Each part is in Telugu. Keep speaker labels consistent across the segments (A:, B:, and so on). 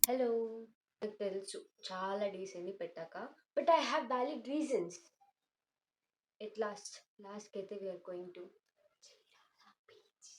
A: హలో. నాకు తెలుసు చాలా డేస్ అయింది పెట్టాక. But I have valid reasons. At లాస్ట్‌కి అయితే we are going to Chirala beach.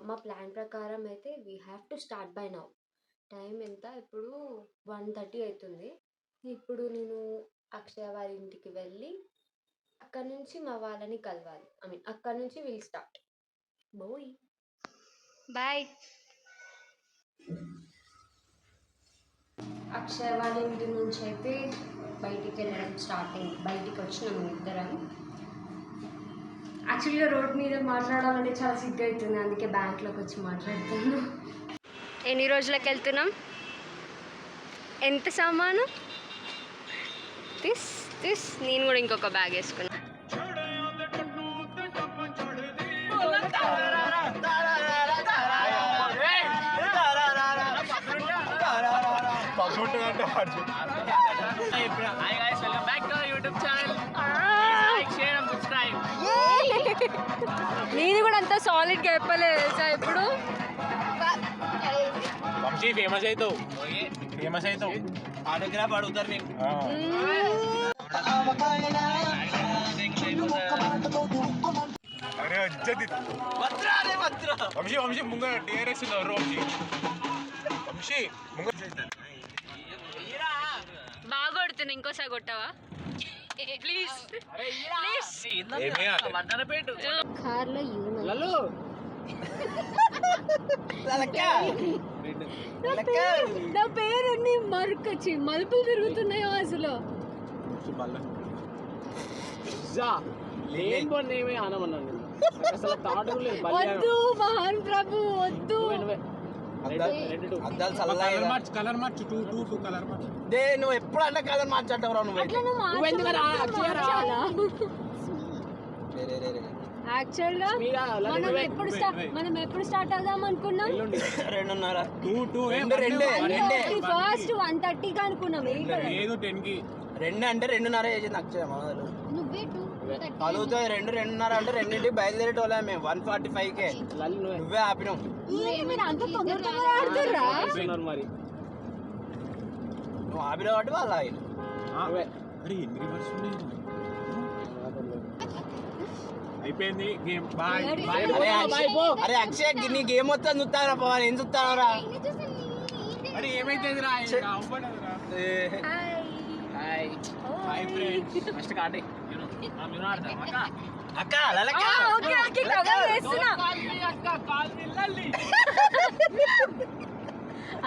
A: మా ప్లాన్ ప్రకారం అయితే we have to start by now. Time ఎంత ఇప్పుడు? 1:30 అవుతుంది. ఇప్పుడు నేను అక్షయ వారి ఇంటికి వెళ్ళి అక్కడి నుంచి మా వాళ్ళని కలవాలి. అక్కడి నుంచి విల్ స్టార్ట్. బాయ్.
B: బాయ్.
A: అక్షయ వాళ్ళ ఇంటి నుంచి అయితే బయటికి వెళ్ళడం స్టార్ట్ అయింది. బయటికి వచ్చినాము ఇద్దరం. యాక్చువల్గా రోడ్ మీద మాట్లాడాలంటే చాలా సిగ్గు అవుతుంది, అందుకే బ్యాంక్లోకి వచ్చి మాట్లాడుతున్నాను.
B: ఎన్ని రోజులకు వెళ్తున్నాం? ఎంత సామాను? నేను కూడా ఇంకొక బ్యాగ్ వేసుకున్నా. నేను కూడా అంత సాలిడ్గా చెప్పలేదు తెలుసా ఇప్పుడు.
C: ఫేమస్ అవుతావు ఆటోగ్రాఫ్ అడుగుతారు నేను. అరే వంశీ ముంగ టీఆర్ఎస్ వంశీ
B: బాగా కొడుతున్నా, ఇంకోసారి కొట్టావా ప్లీజ్? కార్లో నా పేరుని మరుకొచ్చి మలుపులు తిరుగుతున్నాయో అసలు. వద్దు మహాన్ ప్రభు వద్దు.
C: నువ్వు ఎప్పుడు అంటే కలర్ మార్చావు
B: యాక్చువల్ గా మనం ఎప్పుడు స్టార్ట్ అవుదాం అనుకున్నాం?
C: 2:30
B: ఫస్ట్ 1:30 అనుకున్నాం.
C: 2 అంటే 2:30 చేసింది అక్షయ. కలుగుతుంది 2:30 అంటే 2:00 బయలుదేరేటోళ్ళ మేము 1:45కే. నువ్వే ఆపినావు. నువ్వు ఆపినావు కాబట్టి వాళ్ళు ఆగిన. అయిపోయింది గేమ్. అరే అక్షయ్ నీ గేమ్ మొత్తం చూస్తారా పవన్? ఏం చూస్తారా? అరే ఏమైతే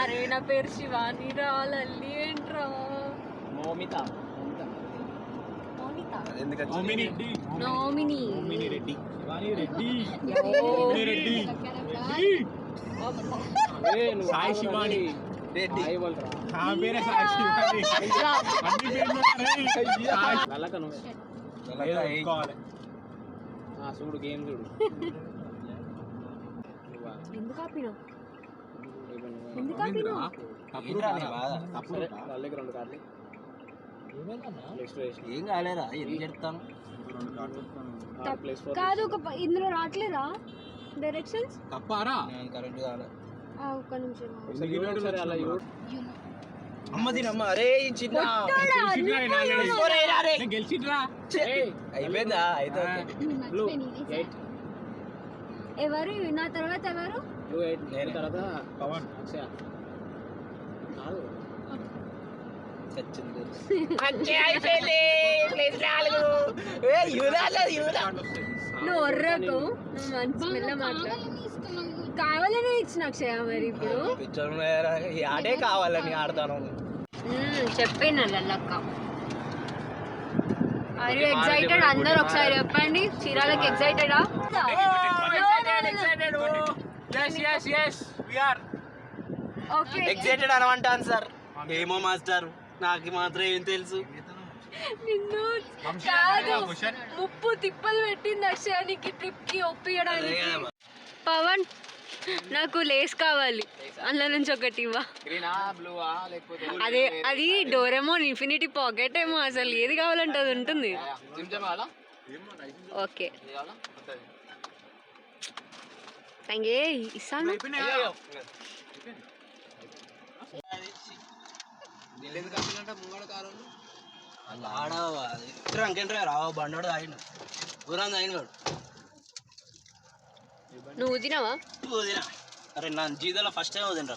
B: అరే నా పేరు శివాని రా. లల్లి ఏంట్రా?
C: సాయి శివాని రెడ్డి. చూడు గేమ్ చూడు.
B: ఎందుకు ఆపినా?
C: ఏం కాలేరా? ఎందుకు చెప్తాను
B: కాదు. ఇందులో రావట్లేదా డైరెక్షన్స్?
C: తప్పారా? కరెంట్ కాలే.
B: ఒక్క నిమిషం.
C: అమ్మ అరే చిన్న అయిపోయిందా? అయితే
B: ఎవరు నా తర్వాత? ఎవరు నువ్వు ఒర్రకు మంచి మెల్ల మాట్లాడు. కావాలని ఇచ్చిన అక్షయ మరి ఇప్పుడు
C: ఆడే కావాలని ఆడతాను
B: చెప్పిన లల్లక్క. Are you excited? అందరూ ఒకసారి చెప్పండి. చీరాలకి ఎక్సైటెడా?
C: ఎక్సైటెడ్ అనమంటాను సార్. ఏమో మాస్టర్, నాకు మాత్రం ఏం తెలుసు.
B: నిన్ను కాదు ముప్పు తిప్పలు పెట్టింది అక్షయానికి ట్రిప్ కి ఒప్పియడానికి. పవన్ నాకు లేస్ కావాలి, అందులో నుంచి ఒకటి ఇవ్వ. అదే అది డోరెమోన్ ఇన్ఫినిటీ పాకెట్ ఏమో, అసలు ఏది కావాలంటే అది ఉంటుంది. ఓకే థ్యాంక్ యూ ఇస్తాను.
C: బండోడు తాగిన ఊరంతా అయిన వాడు.
B: నువ్వు తినవా?
C: అరే నా జీవితంలో ఫస్ట్ టైం వదిలిరా.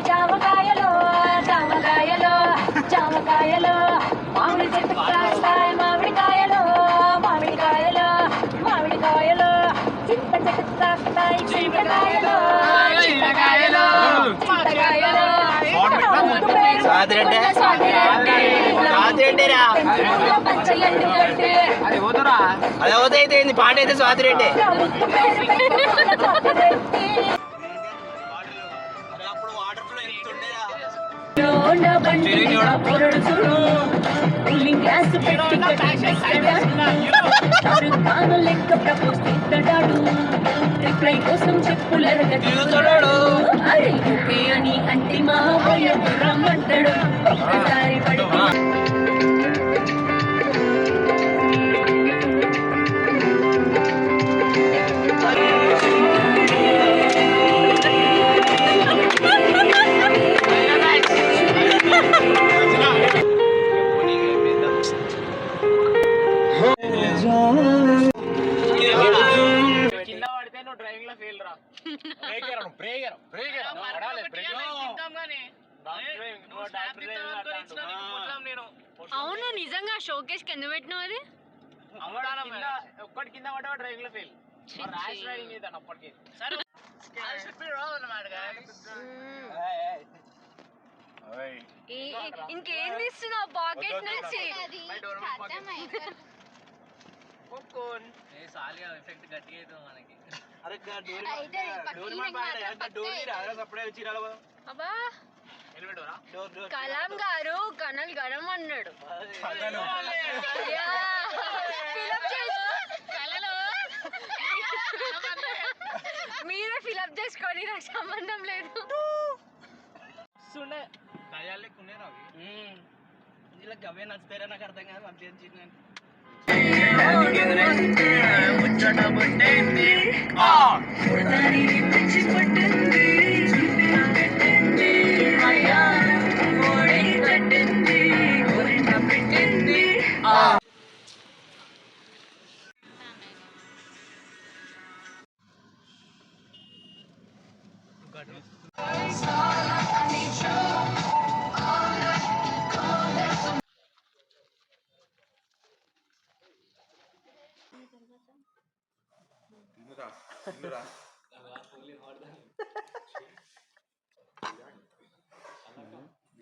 B: జామకాయలో జామకాయలో జామకాయలో మామిడి చెట్టు కాస్తాయి మామిడికాయలో మామిడికాయలో మామిడికాయలో చింత చెట్టు కాస్తాయి చింతకాయలో చింతకాయలో చింతకాయలో
C: అదే అవుతాయితే పాట అయితే స్వాతిరెడ్డి.
B: లెక్క ప్రపోజిస్తాడు రిప్లై కోసం చెప్పులరగడు అని అంటే మా రమ్మంటాడు ఒక్కసారి పడి
C: కింద పడితే నువ్వు డ్రైవింగ్ లో ఫెయిల్ రా.
B: అవును నిజంగా షోకేస్ కింద పెట్టినావు అది
C: ఒక్కటి కింద పడ్డా డ్రైవింగ్ లో ఫెయిల్. ర్యాష్ డ్రైవింగ్ చేద్దాను అప్పటికి.
B: ఇంకేం తీస్తున్నావు పాకెట్ నుంచి? కలాం గారు కనల్ గరం అన్నాడు. మీరే ఫిలప్ చేసుకొని నాకు సంబంధం లేదు.
C: అవే నచ్చిపోయారా నాకు అర్థం కాదు. అంతే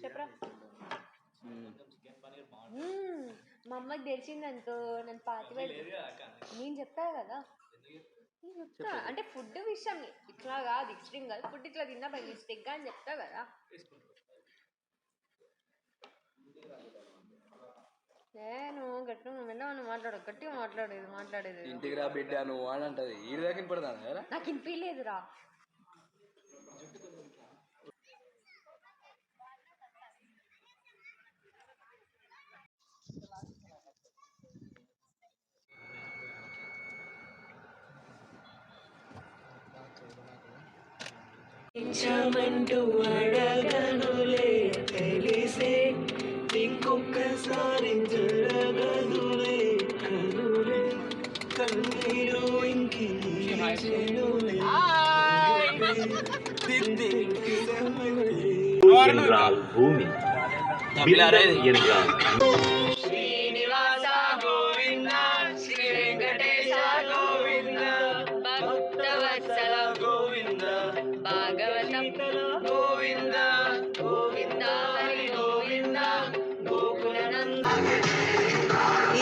B: చెప్పరా మా అమ్మకి తెలిసిందనుకో నన్ను పాతి నేను చెప్తా కదా, నేను చెప్తా అంటే ఫుడ్ విషయం ఇట్లా కాదు, ఎక్స్ట్రీమ్ కాదు, ఫుడ్ ఇట్లా తిన్నా బై మిస్టేక్ అని చెప్తా కదా. నేను గట్టిగా విన్నాను గట్టిగా మాట్లాడేది
C: ఇంటికి రా బిడ్డ నువ్వు అని అంటది. ఈ దాకా పడతాను కదా
B: నాకు వినిపించలేదురా. అడగనులే తెలిసే
D: என்றால் பூமி என்றால்
C: శ్రీనివాస గోవింద శ్రీ వెంకటేశ గోవింద
B: భక్తవత్సల
C: గోవింద
B: భాగవతం
C: గోవింద
B: గోవింద హరి గోవింద
C: గోకులనంద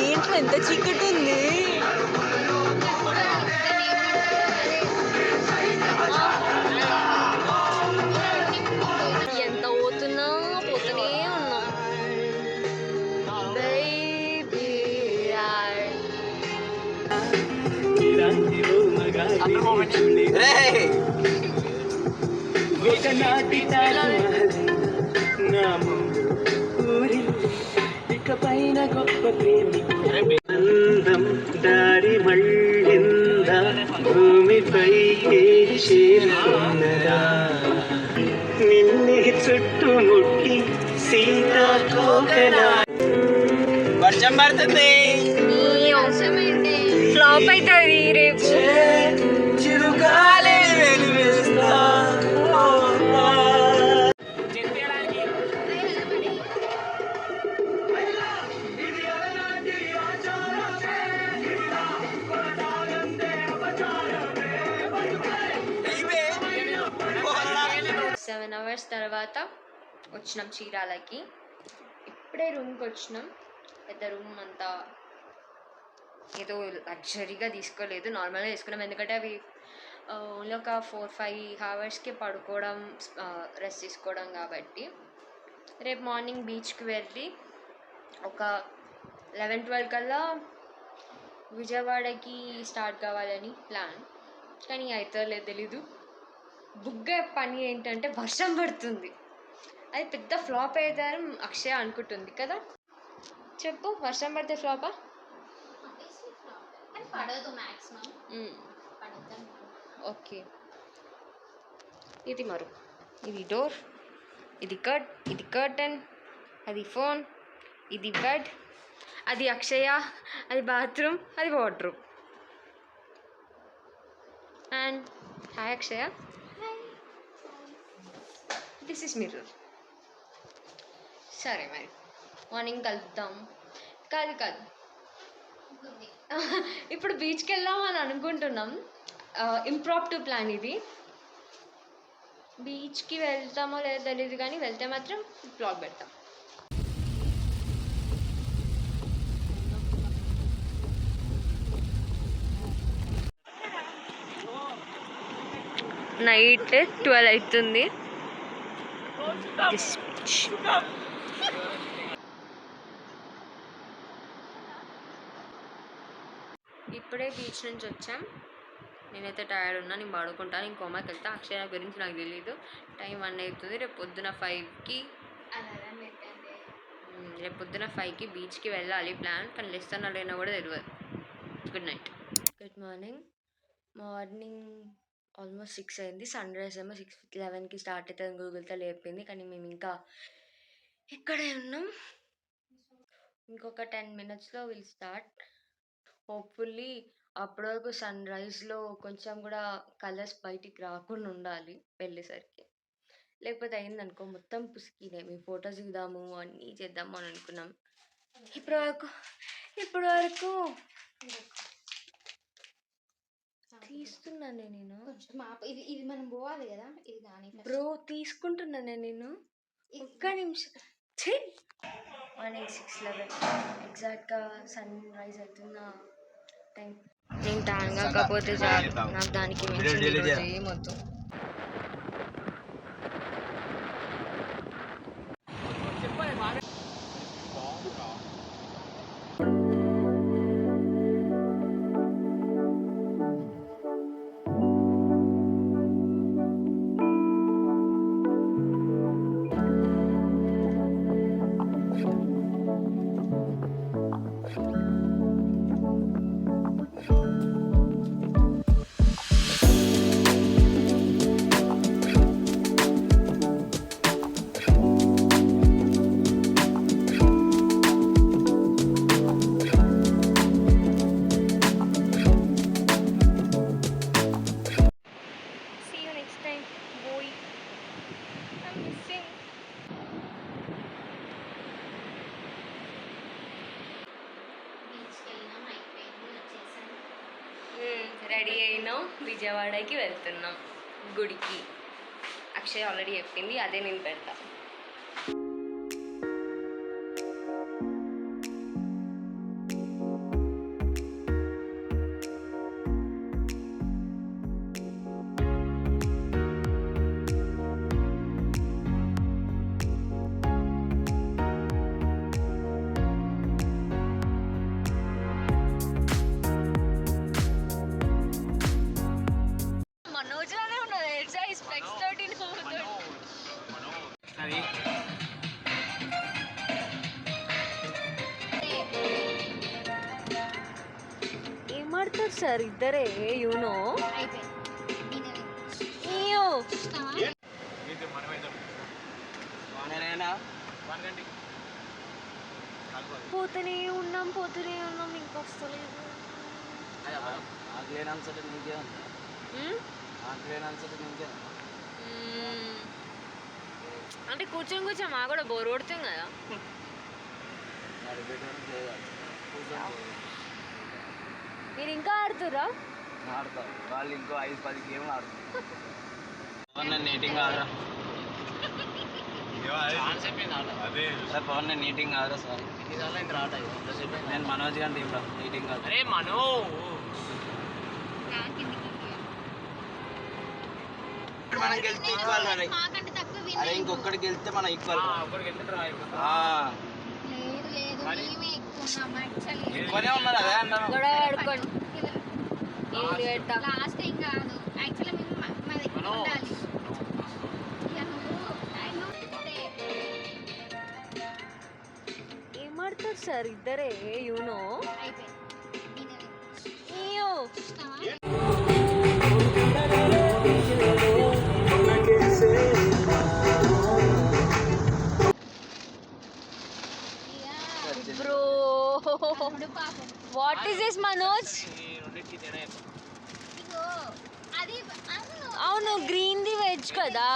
B: ఏంటో ఎంత చీకటి ఉంది. ఎంత పోతున్నా పోతూనే ఉన్నాం. Baby,
C: ఒకనాటి ఇకపైన గొప్ప ప్రేమి అందం దారి మళ్ళింద భూమిపై చేరుకున్నదా నిన్నే చుట్టుముట్టి సీతాకోకలా వర్షం పడుతుంది
B: ఫ్లాప్ అవుతుంది రేపు.
C: చిరుగాలి వెలివేస్తా
B: సెవెన్ అవర్స్ తర్వాత వచ్చినాం చీరాలకి. ఇప్పుడే రూమ్కి వచ్చినాం. పెద్ద రూమ్ అంతా ఏదో లగ్జరీగా తీసుకోలేదు, నార్మల్గా తీసుకున్నాం. ఎందుకంటే అవి ఓన్లీ ఒక 4-5 అవర్స్కి పడుకోవడం, రెస్ట్ తీసుకోవడం కాబట్టి. రేపు మార్నింగ్ బీచ్కి వెళ్ళి ఒక 11-12 కల్లా విజయవాడకి స్టార్ట్ కావాలని ప్లాన్. కానీ అవుతుందో తెలీదు. బుగ్గ పని ఏంటంటే వర్షం పడుతుంది. అది పెద్ద ఫ్లాప్ అవుతారని అక్షయ అనుకుంటుంది కదా. చెప్పు, వర్షం పడితే ఫ్లాపా?
A: పడదు మ్యాక్సిమం.
B: ఓకే, ఇది మరు, ఇది డోర్, ఇది ఇది కర్టన్, అది ఫోన్, ఇది బెడ్, అది అక్షయ, అది బాత్రూమ్, అది wardrobe. And hi Akshaya, this is mirror. సరే మరి మార్నింగ్ కలుద్దాం. కాదు ఇప్పుడు బీచ్కి వెళ్దాం అని అనుకుంటున్నాం. ఇంప్రాంప్టు ప్లాన్ ఇది. బీచ్కి వెళ్తామో లేదో తెలియదు, కానీ వెళ్తే మాత్రం బ్లాగ్ పెడతాం. నైట్ 12 అవుతుంది. ఇప్పుడే బీచ్ నుంచి వచ్చాం. నేనైతే టైర్డ్ ఉన్నా, నేను పడుకుంటాను. నేను కోమాకి వెళ్తా. అక్షయ గురించి నాకు తెలియదు. టైం 1 అవుతుంది. రేపు పొద్దున 5కి బీచ్కి వెళ్ళాలి ప్లాన్. కానీ లేస్తానో లేనో కూడా తెలియదు. Good night. Good morning. Almost 6 అయింది. సన్ రైజ్ ఏమో 6:11కి స్టార్ట్ అవుతుంది గూగుల్తో లేపింది. కానీ మేము ఇంకా ఇక్కడే ఉన్నాం. ఇంకొక 10 minutesలో విల్ స్టార్ట్. హోప్ఫుల్లీ అప్పటి వరకు సన్ రైజ్లో కొంచెం కూడా కలర్స్ బయటికి రాకుండా ఉండాలి వెళ్ళేసరికి. లేకపోతే అయిందనుకో మొత్తం పుసికినే. మేము ఫొటోస్ దిగుదాము, అన్నీ చేద్దాము అని అనుకున్నాం. ఇప్పటి వరకు తీస్తున్నానే నేను.
A: ఇది మనం పోవాలి కదా, ఇది కానీ
B: బ్రో తీసుకుంటున్నానే నేను. ఒక్క నిమిషం. మార్నింగ్ 6:11 ఎగ్జాక్ట్గా సన్ రైజ్ అవుతున్న టైం. నేను ట్యాన్ కాకపోతే చాలు, నాకు దానికి ఏమొద్దు. రెడీ అయినాం, విజయవాడకి వెళ్తున్నాం గుడికి. అక్షయ్ ఆల్రెడీ చెప్పింది, అదే నేను పెడతా. మనోజ్లానే ఉన్నది తెలుసా ఈ స్పెక్స్ తోటి
C: అది
B: ఏం ఆడతారు సార్ ఇద్దరే యూనో పోతూనే ఉన్నాం ఇంకా వస్తలేదు. అంటే కూర్చొని మా కూడా బోర్ కొడుతుంది కదా. మీరు ఇంకా ఆడుతురా?
C: ఆడతారు వాళ్ళు, ఇంకో 5-10 గేమ్లు ఆడుతారు. నీటింగ్ ఆడరా పవన్, నేను నీటింగ్ ఆడరా సారీ. నేను మనోజ్ గారి టీం రా నీటింగ్ ఆడ. అరే మనో మనం గెలిస్తే ఈక్వల్. అరే ఇంకొకటి గెలిస్తే మనం ఈక్వల్. ఎక్కువనే ఉన్నారు అదే అన్నా.
B: గొడవ ఆడుకోండి.
E: లాస్ట్ ఏం కాదు యాక్చువల్లీ మేము మా దగ్గర ఉండాలి.
B: ఏం ఆడతారు సార్ ఇద్దరే you know bro. What is this Manoj? అవును గ్రీన్ ది వెజ్ కదా.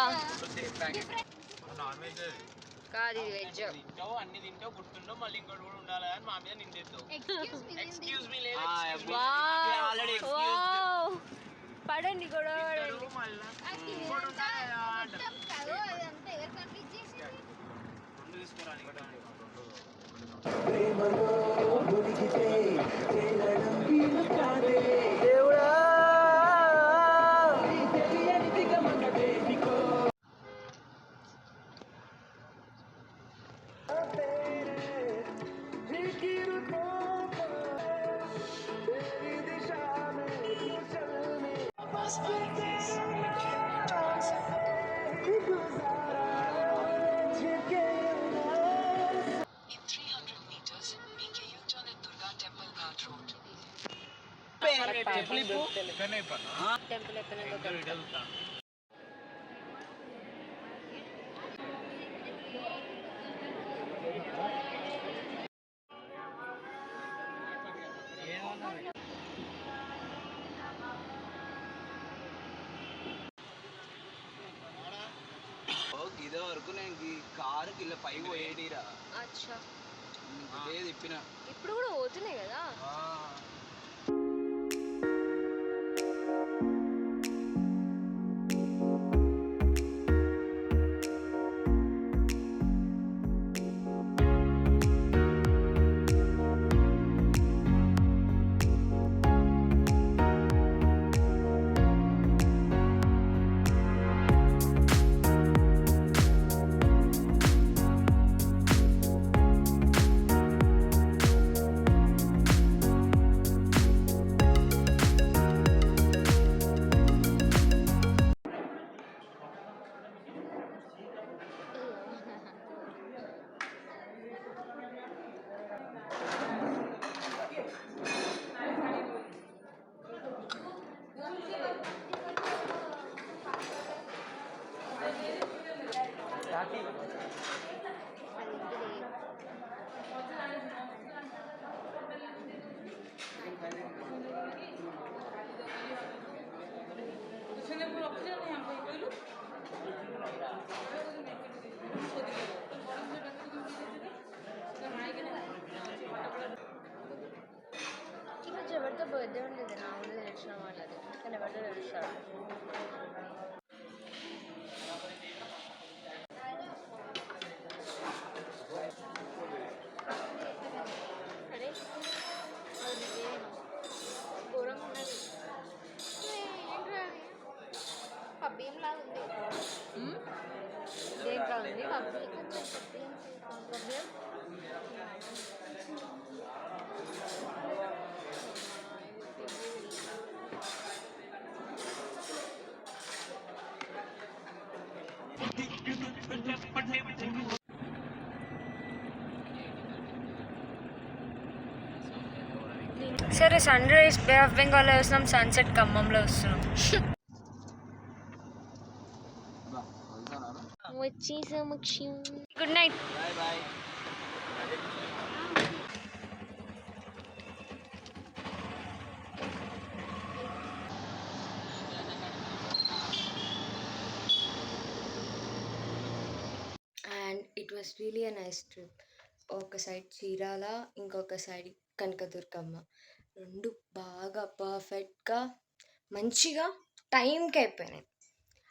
B: కాదు ఇది వెజ్.
C: అన్ని తింటావు గుర్తుండవు, మళ్ళీ ఇంకోటి కూడా ఉండాలి అని మా మీద నిందేస్తావు. ఎక్స్క్యూజ్ మీ లేదు.
B: పడండి గొడవ పడండి. టెంపుల్ ఎక్కడ
C: ఇదే వరకు నేను ఈ కారు కింద పై పోయేటిరా.
B: అచ్చా
C: తిప్పిన
B: ఇప్పుడు కూడా పోతున్నాయి కదా. ఎవరితో బర్త్డే ఉండేది నా ఊళ్ళో తెలిసిన వాళ్ళది కానీ ఎవరితో తెలుస్తాడు అరే అది ఘోరంగా ఉన్నది
E: ఏంట్రా పబ్బి ఏం లాగా ఉంది
B: దేని కావాలి
E: పబ్బి
B: సరే సన్ రైజ్ బే ఆఫ్ బెంగాల్లో వస్తున్నాం సన్సెట్ ఖమ్మంలో వస్తున్నాం
E: వచ్చి సమక్షం
B: good night
C: bye bye.
A: And it was really a nice trip. ఒక సైడ్ చీరాల, ఇంకొక సైడ్ కనకదుర్గమ్మ. 2 బాగా పర్ఫెక్ట్‌గా మంచిగా టైంకి అయిపోయినాయి.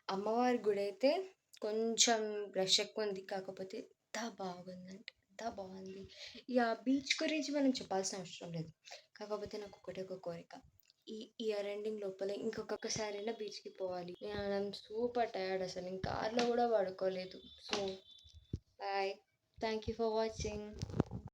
A: అమ్మవారి గుడి అయితే కొంచెం రష్ ఎక్కువ ఉంది. కాకపోతే ఎంత బాగుందంటే ఎంత బాగుంది. ఇక బీచ్ గురించి మనం చెప్పాల్సిన అవసరం లేదు. కాకపోతే నాకు ఒకటే ఒక కోరిక. ఈ ఇయర్ ఎండింగ్ లోపల ఇంకొకసారైనా బీచ్‌కి పోవాలి. ఐయామ్ సూపర్ టైర్డ్ అసలు. నేను కార్‌లో కూడా పడుకోలేదు. So bye. Thank you for watching.